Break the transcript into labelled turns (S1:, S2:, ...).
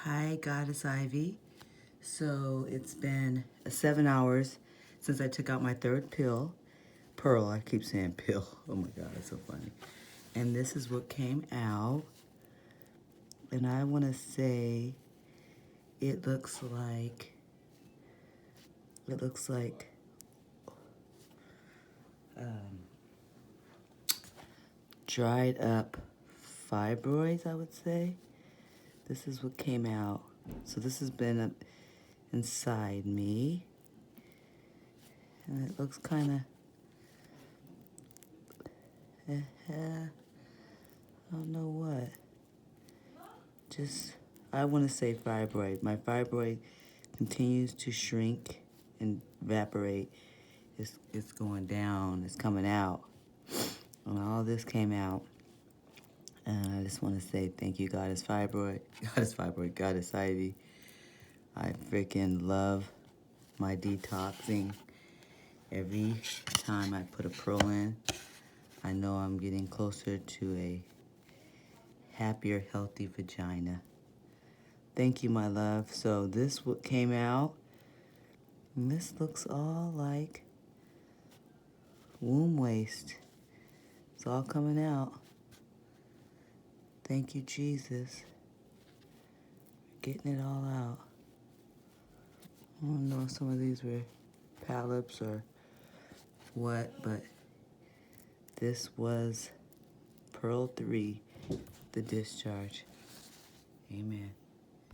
S1: Hi, Goddess Ivy. So it's been 7 hours since I took out my third pill. Pearl, I keep saying pill. Oh my God, it's so funny. And this is what came out. And I want to say it looks like dried up fibroids, I would say. This is what came out. So this has been inside me. And it looks kind of, I don't know what. I want to say fibroid. My fibroid continues to shrink and evaporate. It's going down. It's coming out. And all this came out. And I just want to say thank you, Goddess Fibroid, Goddess Ivy. I freaking love my detoxing. Every time I put a pearl in, I know I'm getting closer to a happier, healthy vagina. Thank you, my love. So this what came out. And this looks all like womb waste. It's all coming out. Thank you, Jesus. Getting it all out. I don't know if some of these were polyps or what, but this was Pearl 3, the discharge. Amen.